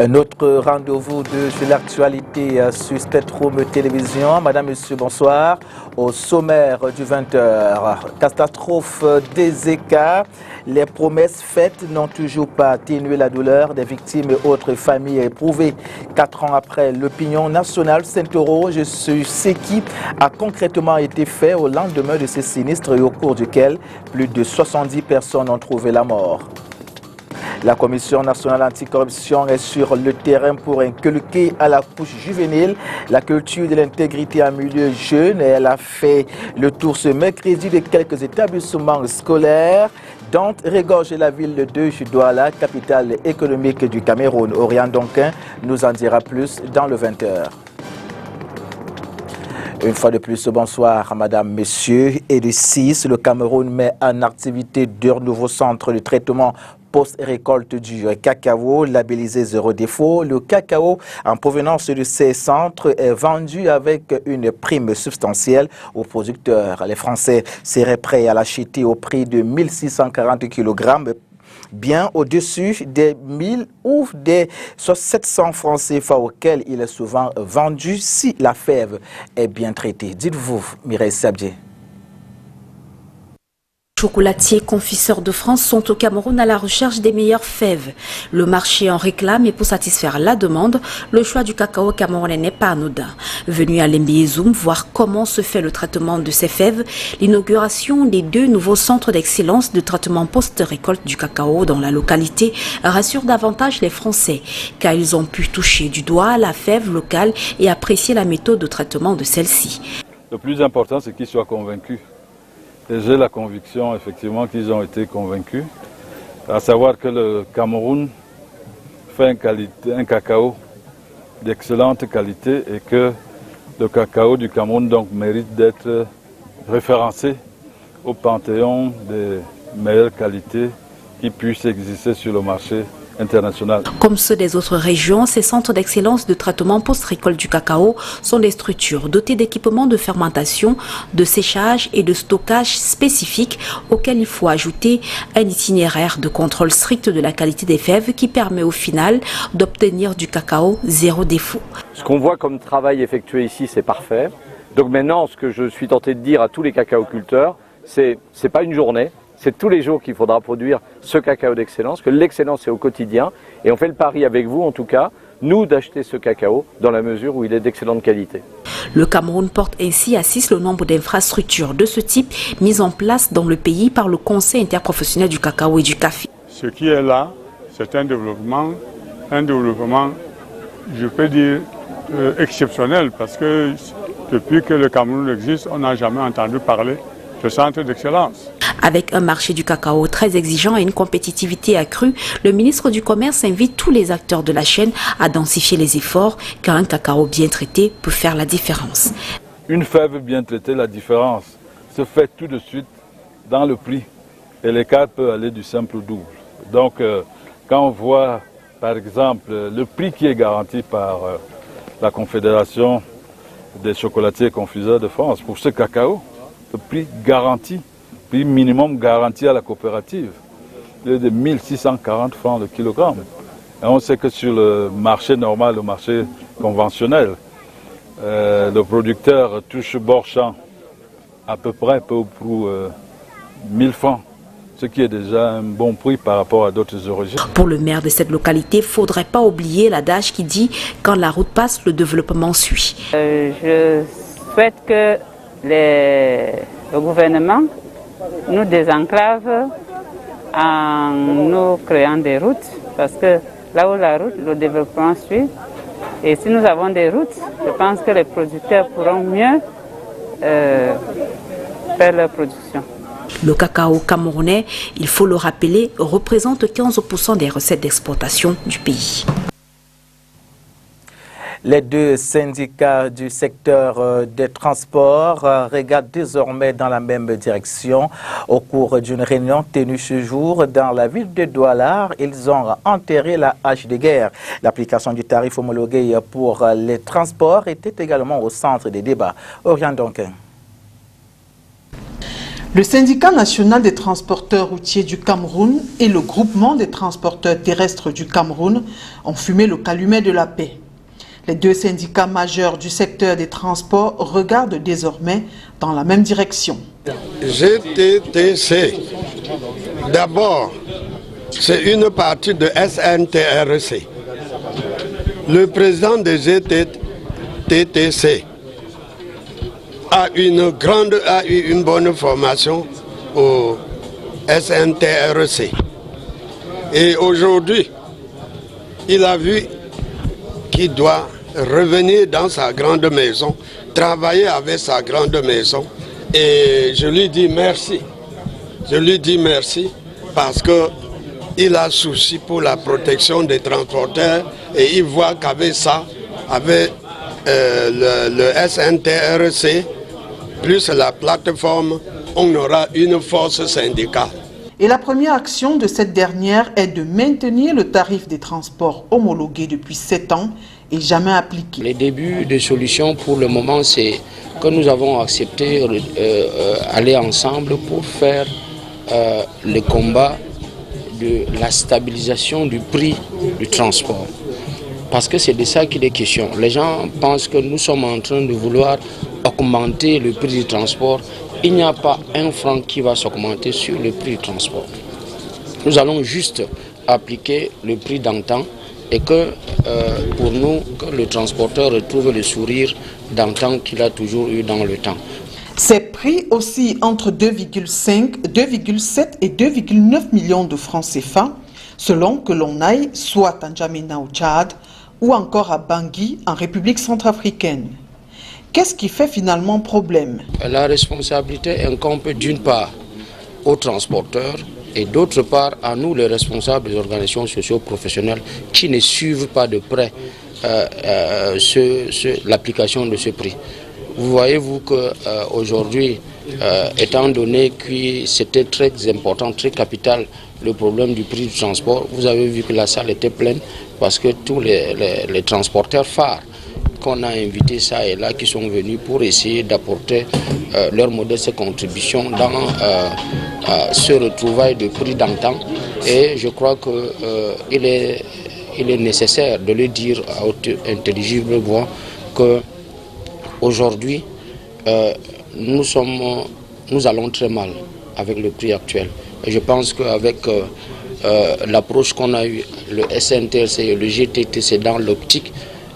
Notre rendez-vous de l'actualité sur State Room Télévision. Madame, Monsieur, bonsoir. Au sommaire du 20h, catastrophe des écarts. Les promesses faites n'ont toujours pas atténué la douleur des victimes et autres familles éprouvées. 4 ans après, l'opinion nationale s'interroge sur ce qui a concrètement été fait au lendemain de ces sinistres et au cours duquel plus de 70 personnes ont trouvé la mort. La Commission nationale anticorruption est sur le terrain pour inculquer à la couche juvénile la culture de l'intégrité en milieu jeune. Elle a fait le tour ce mercredi de quelques établissements scolaires, dont regorge la ville de Douala, capitale économique du Cameroun. Orient Donquin nous en dira plus dans le 20h. Une fois de plus, bonsoir, madame, messieurs. Et de 6, le Cameroun met en activité 2 nouveaux centres de traitement post-récolte du cacao, labellisé zéro défaut. Le cacao en provenance de ces centres est vendu avec une prime substantielle aux producteurs. Les Français seraient prêts à l'acheter au prix de 1640 kg, bien au-dessus des 1000 ou des 700 francs CFA auxquels il est souvent vendu si la fève est bien traitée. Dites-vous, Mireille Sabdier. Chocolatiers confiseurs de France sont au Cameroun à la recherche des meilleures fèves. Le marché en réclame et pour satisfaire la demande, le choix du cacao camerounais n'est pas anodin. Venu à Lembi-Zoum voir comment se fait le traitement de ces fèves, l'inauguration des 2 nouveaux centres d'excellence de traitement post-récolte du cacao dans la localité rassure davantage les Français, car ils ont pu toucher du doigt la fève locale et apprécier la méthode de traitement de celle-ci. Le plus important, c'est qu'ils soient convaincus. Et j'ai la conviction, effectivement, qu'ils ont été convaincus, à savoir que le Cameroun fait un cacao d'excellente qualité et que le cacao du Cameroun donc mérite d'être référencé au panthéon des meilleures qualités qui puissent exister sur le marché international. Comme ceux des autres régions, ces centres d'excellence de traitement post-récolte du cacao sont des structures dotées d'équipements de fermentation, de séchage et de stockage spécifiques auxquels il faut ajouter un itinéraire de contrôle strict de la qualité des fèves qui permet au final d'obtenir du cacao zéro défaut. Ce qu'on voit comme travail effectué ici, c'est parfait. Donc maintenant, ce que je suis tenté de dire à tous les cacaoculteurs, c'est pas une journée. C'est tous les jours qu'il faudra produire ce cacao d'excellence, que l'excellence est au quotidien. Et on fait le pari avec vous, en tout cas, nous, d'acheter ce cacao dans la mesure où il est d'excellente qualité. Le Cameroun porte ainsi à 6 le nombre d'infrastructures de ce type mises en place dans le pays par le Conseil interprofessionnel du cacao et du café. Ce qui est là, c'est un développement, je peux dire, exceptionnel, parce que depuis que le Cameroun existe, on n'a jamais entendu parler de centre d'excellence. Avec un marché du cacao très exigeant et une compétitivité accrue, le ministre du Commerce invite tous les acteurs de la chaîne à densifier les efforts, car un cacao bien traité peut faire la différence. Une fève bien traitée, la différence se fait tout de suite dans le prix. Et l'écart peut aller du simple au double. Donc, quand on voit, par exemple, le prix qui est garanti par la Confédération des chocolatiers et confiseurs de France pour ce cacao, le prix garanti, prix minimum garanti à la coopérative, il est de 1640 francs le kilogramme. Et on sait que sur le marché normal, le marché conventionnel, le producteur touche bord champ à peu près pour 1000 francs, ce qui est déjà un bon prix par rapport à d'autres origines. Pour le maire de cette localité, il ne faudrait pas oublier l'adage qui dit « quand la route passe, le développement suit ». Je souhaite que le gouvernement nous désenclave en nous créant des routes, parce que là où la route, le développement suit. Et si nous avons des routes, je pense que les producteurs pourront mieux faire leur production. Le cacao camerounais, il faut le rappeler, représente 15% des recettes d'exportation du pays. Les 2 syndicats du secteur des transports regardent désormais dans la même direction. Au cours d'une réunion tenue ce jour dans la ville de Douala, ils ont enterré la hache de guerre. L'application du tarif homologué pour les transports était également au centre des débats. Orient Donquin. Le syndicat national des transporteurs routiers du Cameroun et le groupement des transporteurs terrestres du Cameroun ont fumé le calumet de la paix. Les deux syndicats majeurs du secteur des transports regardent désormais dans la même direction. GTTC, d'abord, c'est une partie de SNTRC. Le président de GTTC a eu une bonne formation au SNTRC. Et aujourd'hui, il a vu qu'il doit revenir dans sa grande maison, travailler avec sa grande maison. Et je lui dis merci. Je lui dis merci parce qu'il a souci pour la protection des transporteurs et il voit qu'avec ça, avec le SNTRC, plus la plateforme, on aura une force syndicale. Et la première action de cette dernière est de maintenir le tarif des transports homologué depuis 7 ans et jamais appliqué. Les débuts de solutions pour le moment, c'est que nous avons accepté aller ensemble pour faire le combat de la stabilisation du prix du transport. Parce que c'est de ça qu'il est question. Les gens pensent que nous sommes en train de vouloir augmenter le prix du transport. Il n'y a pas un franc qui va s'augmenter sur le prix du transport. Nous allons juste appliquer le prix d'antan et que pour nous, que le transporteur retrouve le sourire d'antan qu'il a toujours eu dans le temps. Ces prix oscillent entre 2,5, 2,7 et 2,9 millions de francs CFA, selon que l'on aille soit à N'Djamena au Tchad ou encore à Bangui en République centrafricaine. Qu'est-ce qui fait finalement problème? La responsabilité incombe d'une part aux transporteurs et d'autre part à nous les responsables des organisations socio-professionnelles qui ne suivent pas de près l'application de ce prix. Vous voyez-vous qu'aujourd'hui, étant donné que c'était très important, très capital, le problème du prix du transport, vous avez vu que la salle était pleine parce que tous les transporteurs phares qu'on a invités ça et là, qui sont venus pour essayer d'apporter leur modeste contribution dans ce retrouvail de prix d'antan. Et je crois qu'il est nécessaire de le dire à haute intelligible voix que aujourd'hui, nous allons très mal avec le prix actuel. Et je pense qu'avec l'approche qu'on a eue, le SNTRC et le GTTC dans l'optique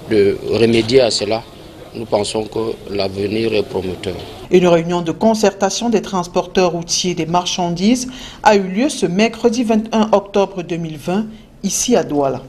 de remédier à cela, nous pensons que l'avenir est prometteur. Une réunion de concertation des transporteurs routiers des marchandises a eu lieu ce mercredi 21 octobre 2020, ici à Douala.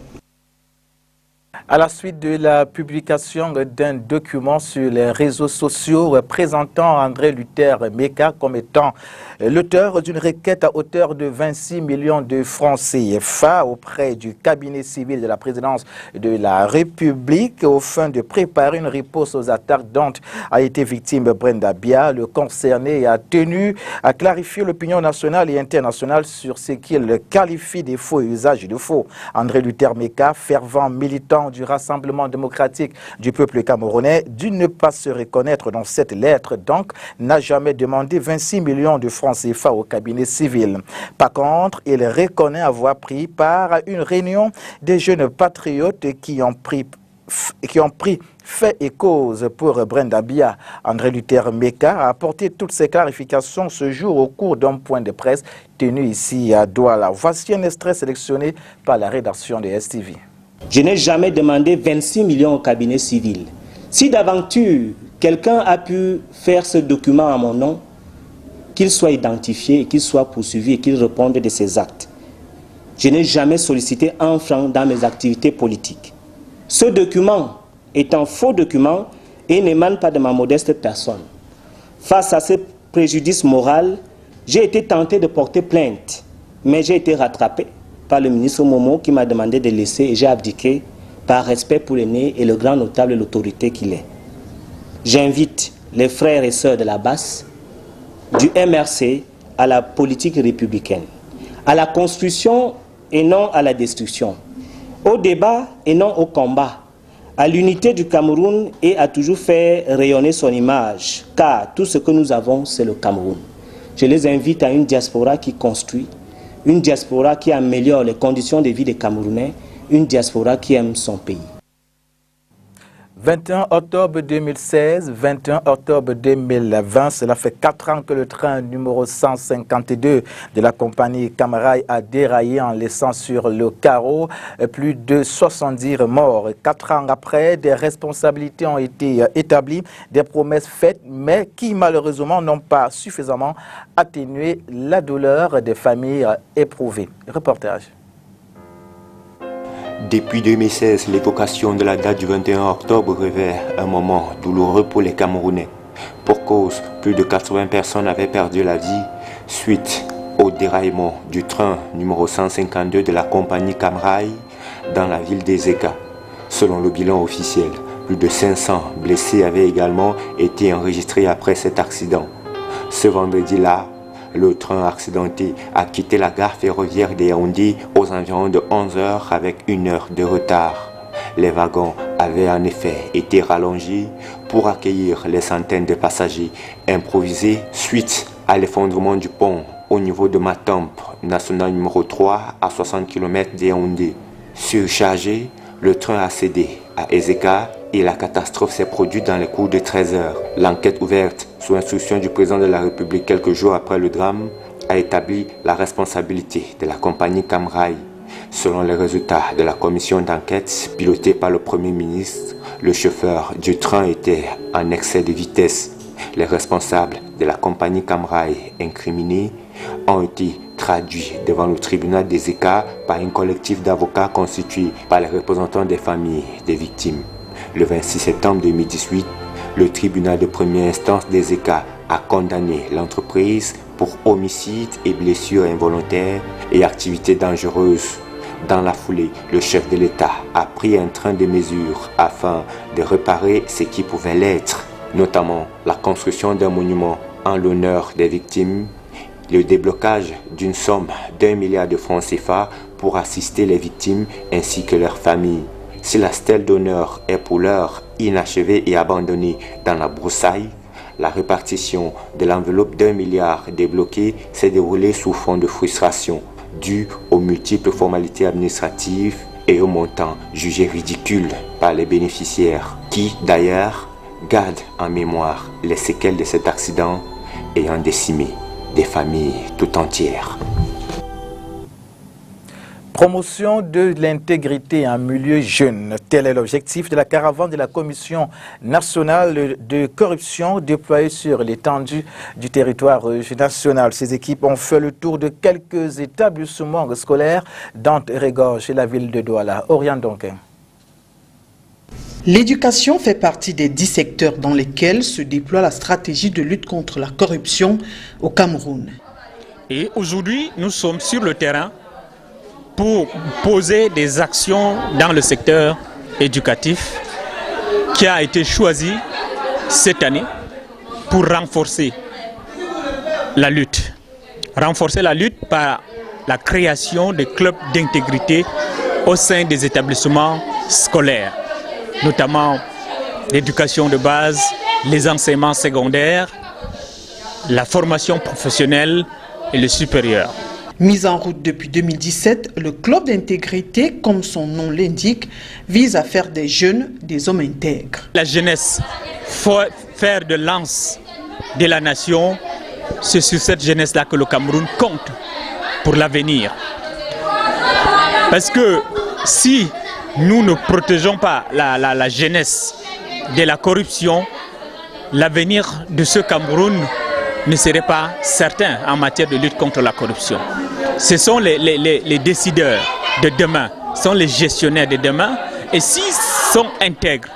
À la suite de la publication d'un document sur les réseaux sociaux présentant André Luther Meka comme étant l'auteur d'une requête à hauteur de 26 millions de francs CFA auprès du cabinet civil de la présidence de la République au fin de préparer une réponse aux attaques dont a été victime Brenda Bia, le concerné a tenu à clarifier l'opinion nationale et internationale sur ce qu'il qualifie des faux et usages de faux. André Luther Meka, fervent militant du Rassemblement démocratique du peuple camerounais, dû ne pas se reconnaître dans cette lettre, donc n'a jamais demandé 26 millions de francs CFA au cabinet civil. Par contre, il reconnaît avoir pris part à une réunion des jeunes patriotes qui ont pris fait et cause pour Brenda Bia. André Luther Meka a apporté toutes ces clarifications ce jour au cours d'un point de presse tenu ici à Douala. Voici un extrait sélectionné par la rédaction de STV. Je n'ai jamais demandé 26 millions au cabinet civil. Si d'aventure quelqu'un a pu faire ce document à mon nom, qu'il soit identifié et qu'il soit poursuivi et qu'il réponde de ses actes. Je n'ai jamais sollicité un franc dans mes activités politiques. Ce document est un faux document et n'émane pas de ma modeste personne. Face à ce préjudice moral, j'ai été tenté de porter plainte, mais j'ai été rattrapé par le ministre Momo qui m'a demandé de laisser et j'ai abdiqué par respect pour l'aîné et le grand notable et l'autorité qu'il est. J'invite les frères et sœurs de la Basse, du MRC à la politique républicaine, à la construction et non à la destruction, au débat et non au combat, à l'unité du Cameroun et à toujours faire rayonner son image, car tout ce que nous avons, c'est le Cameroun. Je les invite à une diaspora qui construit, une diaspora qui améliore les conditions de vie des Camerounais, une diaspora qui aime son pays. 21 octobre 2016, 21 octobre 2020, cela fait 4 ans que le train numéro 152 de la compagnie Camrail a déraillé en laissant sur le carreau plus de 70 morts. 4 ans après, des responsabilités ont été établies, des promesses faites, mais qui malheureusement n'ont pas suffisamment atténué la douleur des familles éprouvées. Reportage. Depuis 2016, l'évocation de la date du 21 octobre révèle un moment douloureux pour les Camerounais. Pour cause, plus de 80 personnes avaient perdu la vie suite au déraillement du train numéro 152 de la compagnie Camrail dans la ville d'Ezeka. Selon le bilan officiel, plus de 500 blessés avaient également été enregistrés après cet accident. Ce vendredi-là, le train accidenté a quitté la gare ferroviaire de Yaoundé aux environs de 11 h avec 1 heure de retard. Les wagons avaient en effet été rallongés pour accueillir les centaines de passagers improvisés suite à l'effondrement du pont au niveau de Matamp, national numéro 3 à 60 km de Yaoundé. Surchargé, le train a cédé à Ezeka et la catastrophe s'est produite dans les coups de 13 h. L'enquête ouverte sous instruction du président de la République quelques jours après le drame a établi la responsabilité de la compagnie Camrail. Selon les résultats de la commission d'enquête pilotée par le Premier ministre, le chauffeur du train était en excès de vitesse. Les responsables de la compagnie Camrail incriminés ont été traduits devant le tribunal d'Ezeka par un collectif d'avocats constitué par les représentants des familles des victimes. Le 26 septembre 2018, le tribunal de première instance d'Ezeka a condamné l'entreprise pour homicide et blessures involontaires et activités dangereuses. Dans la foulée, le chef de l'État a pris un train de mesures afin de réparer ce qui pouvait l'être, notamment la construction d'un monument en l'honneur des victimes, le déblocage d'une somme d'1 milliard de francs CFA pour assister les victimes ainsi que leurs familles. Si la stèle d'honneur est pour l'heure inachevée et abandonnée dans la broussaille, la répartition de l'enveloppe d'1 milliard débloquée s'est déroulée sous fond de frustration, due aux multiples formalités administratives et au montant jugé ridicule par les bénéficiaires, qui d'ailleurs gardent en mémoire les séquelles de cet accident ayant décimé des familles tout entières. Promotion de l'intégrité en milieu jeune. Tel est l'objectif de la caravane de la Commission nationale de corruption déployée sur l'étendue du territoire national. Ces équipes ont fait le tour de quelques établissements scolaires dans Régorge et la ville de Douala. Oriane Donquin. L'éducation fait partie des 10 secteurs dans lesquels se déploie la stratégie de lutte contre la corruption au Cameroun. Et aujourd'hui, nous sommes sur le terrain pour poser des actions dans le secteur éducatif qui a été choisi cette année pour renforcer la lutte. Renforcer la lutte par la création de clubs d'intégrité au sein des établissements scolaires, notamment l'éducation de base, les enseignements secondaires, la formation professionnelle et le supérieur. Mis en route depuis 2017, le club d'intégrité, comme son nom l'indique, vise à faire des jeunes des hommes intègres. La jeunesse, faut faire de lance de la nation. C'est sur cette jeunesse-là que le Cameroun compte pour l'avenir. Parce que si nous ne protégeons pas la jeunesse de la corruption, l'avenir de ce Cameroun ne serait pas certain en matière de lutte contre la corruption. Ce sont les décideurs de demain, ce sont les gestionnaires de demain, et s'ils sont intègres,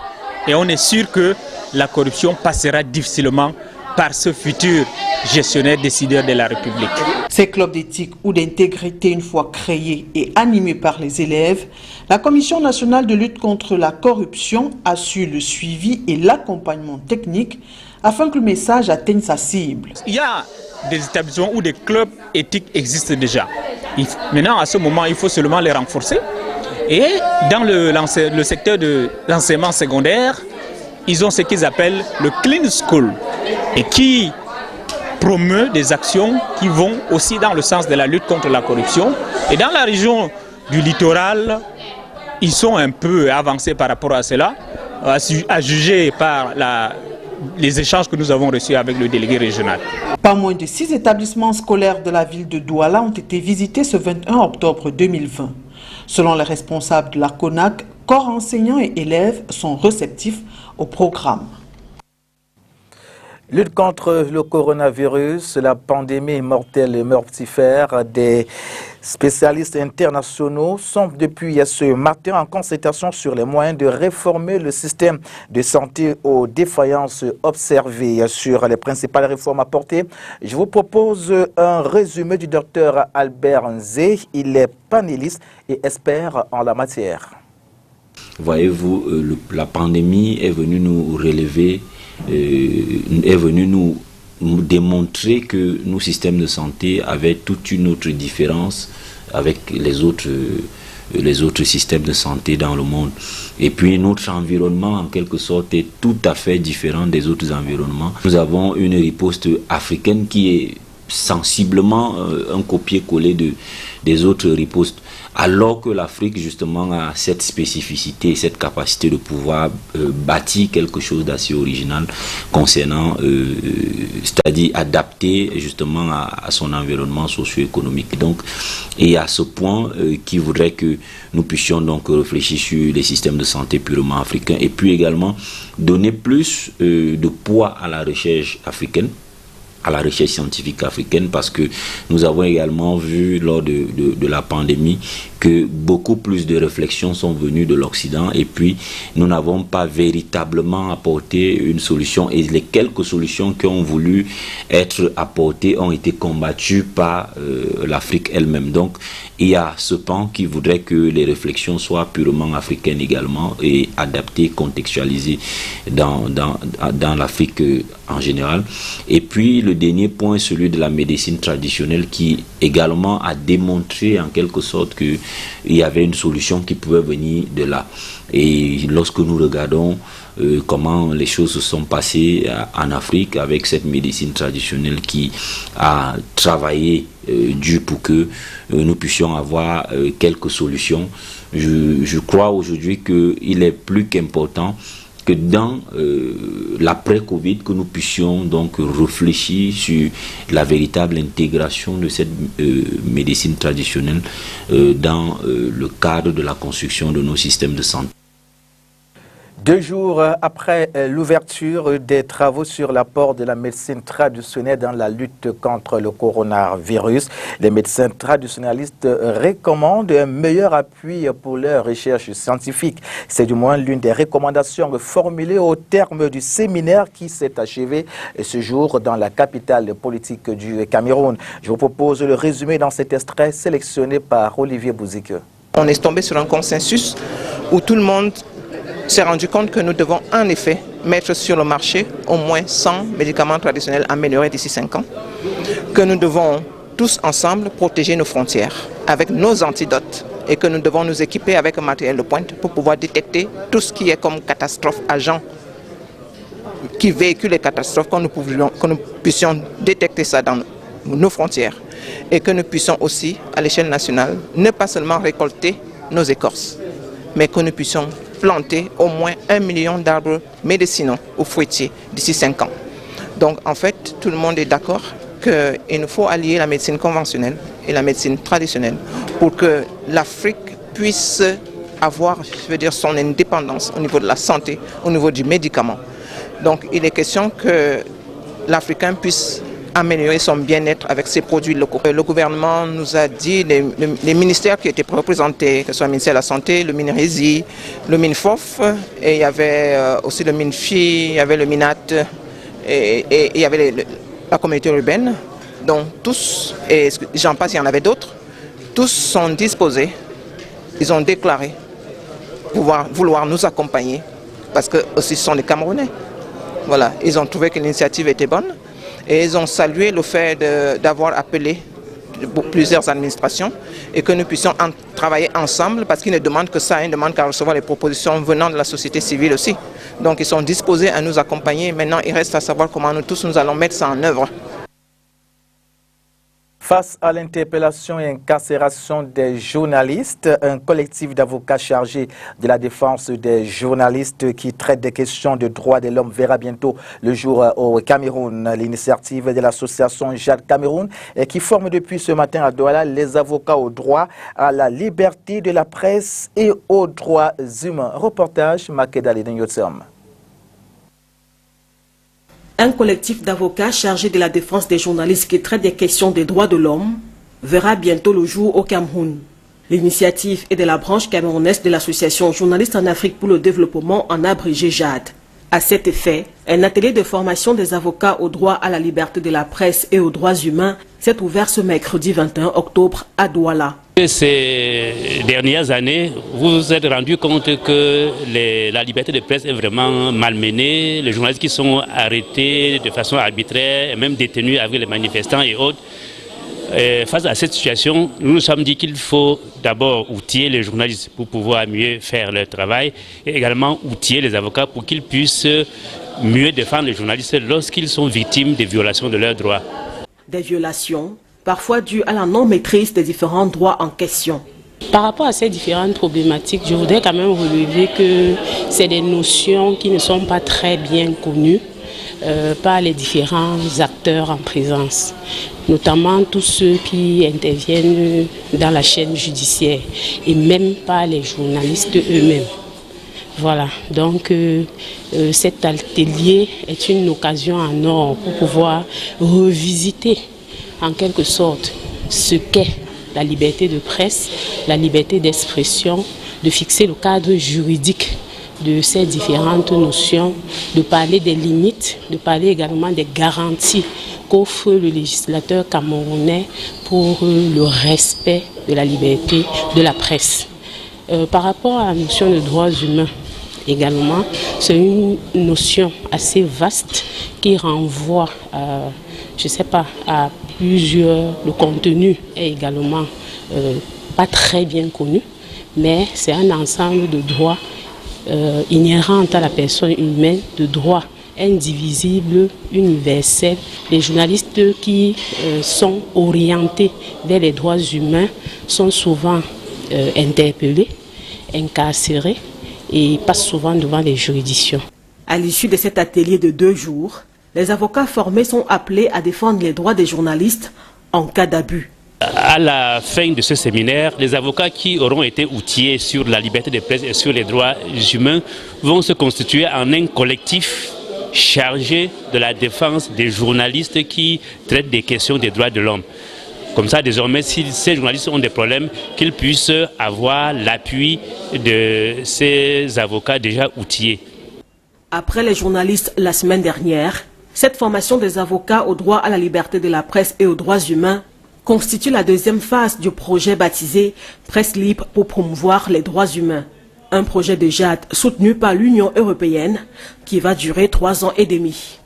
et on est sûr que la corruption passera difficilement par ce futur gestionnaire décideur de la République. Ces clubs d'éthique ou d'intégrité, une fois créés et animés par les élèves, la Commission nationale de lutte contre la corruption assure le suivi et l'accompagnement technique afin que le message atteigne sa cible. Il y a des établissements où des clubs éthiques existent déjà. Maintenant, à ce moment, il faut seulement les renforcer. Et dans le secteur de l'enseignement secondaire, ils ont ce qu'ils appellent le Clean School et qui promeut des actions qui vont aussi dans le sens de la lutte contre la corruption. Et dans la région du littoral, ils sont un peu avancés par rapport à cela, à juger par les échanges que nous avons reçus avec le délégué régional. Pas moins de 6 établissements scolaires de la ville de Douala ont été visités ce 21 octobre 2020. Selon les responsables de la CONAC, corps enseignants et élèves sont réceptifs au programme. Lutte contre le coronavirus, la pandémie mortelle et mortifère, des spécialistes internationaux sont depuis ce matin en concertation sur les moyens de réformer le système de santé aux défaillances observées. Sur les principales réformes apportées, je vous propose un résumé du docteur Albert Nzé. Il est panéliste et expert en la matière. Voyez-vous, la pandémie est venue nous relever, est venue nous démontrer que nos systèmes de santé avaient toute une autre différence avec les autres systèmes de santé dans le monde. Et puis notre environnement en quelque sorte est tout à fait différent des autres environnements. Nous avons une riposte africaine qui est sensiblement un copier-coller des autres ripostes, alors que l'Afrique justement a cette spécificité, cette capacité de pouvoir bâtir quelque chose d'assez original concernant, c'est-à-dire adapté justement à son environnement socio-économique. Donc, et à ce point qui voudrait que nous puissions donc réfléchir sur les systèmes de santé purement africains et puis également donner plus de poids à la recherche africaine, à la recherche scientifique africaine, parce que nous avons également vu lors de la pandémie que beaucoup plus de réflexions sont venues de l'Occident et puis nous n'avons pas véritablement apporté une solution et les quelques solutions qui ont voulu être apportées ont été combattues par l'Afrique elle-même. Donc il y a ce pan qui voudrait que les réflexions soient purement africaines également et adaptées, contextualisées dans l'Afrique en général. Et puis le dernier point, celui de la médecine traditionnelle qui également a démontré en quelque sorte qu'il y avait une solution qui pouvait venir de là. Et lorsque nous regardons comment les choses se sont passées en Afrique avec cette médecine traditionnelle qui a travaillé dur pour que nous puissions avoir quelques solutions, je crois aujourd'hui qu'il est plus qu'important que dans l'après-Covid, que nous puissions donc réfléchir sur la véritable intégration de cette médecine traditionnelle dans le cadre de la construction de nos systèmes de santé. 2 jours après l'ouverture des travaux sur l'apport de la médecine traditionnelle dans la lutte contre le coronavirus, les médecins traditionnalistes recommandent un meilleur appui pour leurs recherches scientifiques. C'est du moins l'une des recommandations formulées au terme du séminaire qui s'est achevé ce jour dans la capitale politique du Cameroun. Je vous propose le résumé dans cet extrait sélectionné par Olivier Bouzike. On est tombé sur un consensus où tout le monde s'est rendu compte que nous devons en effet mettre sur le marché au moins 100 médicaments traditionnels améliorés d'ici 5 ans, que nous devons tous ensemble protéger nos frontières avec nos antidotes et que nous devons nous équiper avec un matériel de pointe pour pouvoir détecter tout ce qui est comme catastrophe, agents qui véhiculent les catastrophes, que nous puissions détecter ça dans nos frontières et que nous puissions aussi, à l'échelle nationale, ne pas seulement récolter nos écorces, mais que nous puissions planter au moins 1 million d'arbres médicinaux ou fruitiers d'ici 5 ans. Donc en fait, tout le monde est d'accord qu'il nous faut allier la médecine conventionnelle et la médecine traditionnelle pour que l'Afrique puisse avoir, je veux dire, son indépendance au niveau de la santé, au niveau du médicament. Donc il est question que l'Africain puisse améliorer son bien-être avec ses produits locaux. Le gouvernement nous a dit, les ministères qui étaient représentés, que ce soit le ministère de la Santé, le MINRESI, le MINFOF, et il y avait aussi le MINFI, il y avait le MINAT, et il y avait la communauté urbaine. Donc tous, et j'en passe, il y en avait d'autres, tous sont disposés, ils ont déclaré vouloir nous accompagner, parce que aussi ce sont des Camerounais. Voilà, ils ont trouvé que l'initiative était bonne. Et ils ont salué le fait d'avoir appelé plusieurs administrations et que nous puissions travailler ensemble parce qu'ils ne demandent que ça, ils ne demandent qu'à recevoir les propositions venant de la société civile aussi. Donc ils sont disposés à nous accompagner. Maintenant, il reste à savoir comment nous tous nous allons mettre ça en œuvre. Face à l'interpellation et incarcération des journalistes, un collectif d'avocats chargés de la défense des journalistes qui traite des questions de droits de l'homme verra bientôt le jour au Cameroun. L'initiative de l'association Jade Cameroun qui forme depuis ce matin à Douala les avocats au droit à la liberté de la presse et aux droits humains. Reportage Makeda Ledenyotsam. Un collectif d'avocats chargé de la défense des journalistes qui traite des questions des droits de l'homme verra bientôt le jour au Cameroun. L'initiative est de la branche camerounaise de l'association Journalistes en Afrique pour le développement, en abrégé JAD. À cet effet, un atelier de formation des avocats au droit à la liberté de la presse et aux droits humains s'est ouvert ce mercredi 21 octobre à Douala. Ces dernières années, vous vous êtes rendu compte que la liberté de presse est vraiment malmenée. Les journalistes qui sont arrêtés de façon arbitraire, et même détenus avec les manifestants et autres. Face à cette situation, nous nous sommes dit qu'il faut d'abord outiller les journalistes pour pouvoir mieux faire leur travail et également outiller les avocats pour qu'ils puissent mieux défendre les journalistes lorsqu'ils sont victimes des violations de leurs droits. Des violations parfois dues à la non-maîtrise des différents droits en question. Par rapport à ces différentes problématiques, je voudrais quand même relever que c'est des notions qui ne sont pas très bien connues par les différents acteurs en présence, notamment tous ceux qui interviennent dans la chaîne judiciaire et même par les journalistes eux-mêmes. Voilà, donc cet atelier est une occasion en or pour pouvoir revisiter en quelque sorte ce qu'est la liberté de presse, la liberté d'expression, de fixer le cadre juridique de ces différentes notions, de parler des limites, de parler également des garanties qu'offre le législateur camerounais pour le respect de la liberté de la presse. Par rapport à la notion de droits humains également, c'est une notion assez vaste qui renvoie, je ne sais pas, à plusieurs... Le contenu est également pas très bien connu, mais c'est un ensemble de droits inhérents à la personne humaine, de droits indivisibles, universels. Les journalistes qui sont orientés vers les droits humains sont souvent interpellés, incarcérés et passent souvent devant les juridictions. À l'issue de cet atelier de 2 jours, les avocats formés sont appelés à défendre les droits des journalistes en cas d'abus. À la fin de ce séminaire, les avocats qui auront été outillés sur la liberté de presse et sur les droits humains vont se constituer en un collectif chargé de la défense des journalistes qui traitent des questions des droits de l'homme. Comme ça, désormais, si ces journalistes ont des problèmes, qu'ils puissent avoir l'appui de ces avocats déjà outillés. Après les journalistes la semaine dernière, cette formation des avocats au droit à la liberté de la presse et aux droits humains constitue la deuxième phase du projet baptisé Presse libre pour promouvoir les droits humains. Un projet de JAD soutenu par l'Union européenne qui va durer 3 ans et demi.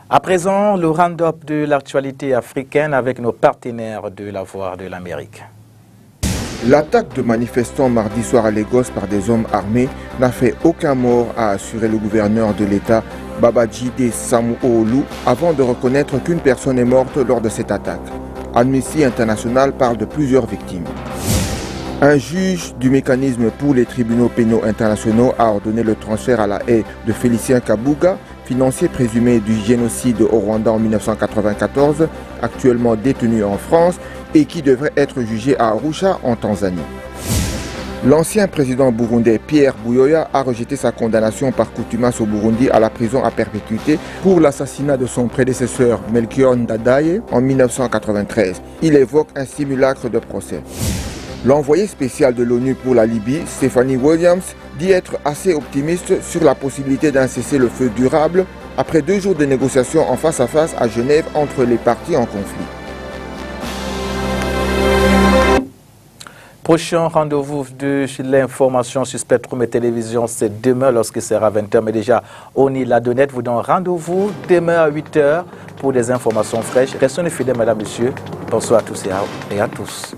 À présent, le round-up de l'actualité africaine avec nos partenaires de la Voix de l'Amérique. L'attaque de manifestants mardi soir à Lagos par des hommes armés n'a fait aucun mort, a assuré le gouverneur de l'État Babajide Sanwo-Olu, avant de reconnaître qu'une personne est morte lors de cette attaque. Amnesty International parle de plusieurs victimes. Un juge du mécanisme pour les tribunaux pénaux internationaux a ordonné le transfert à La Haye de Félicien Kabuga, financier présumé du génocide au Rwanda en 1994, actuellement détenu en France et qui devrait être jugé à Arusha en Tanzanie. L'ancien président burundais Pierre Buyoya a rejeté sa condamnation par contumace au Burundi à la prison à perpétuité pour l'assassinat de son prédécesseur Melchior Ndadaye en 1993. Il évoque un simulacre de procès. L'envoyé spécial de l'ONU pour la Libye, Stephanie Williams, dit être assez optimiste sur la possibilité d'un cessez-le-feu durable après 2 jours de négociations en face à face à Genève entre les parties en conflit. Prochain rendez-vous de l'information sur Spectrum et Télévision, c'est demain lorsqu'il sera 20h. Mais déjà, Oni Ladonnette vous donne rendez-vous demain à 8h pour des informations fraîches. Restez fidèles, mesdames, messieurs. Bonsoir à tous et à tous.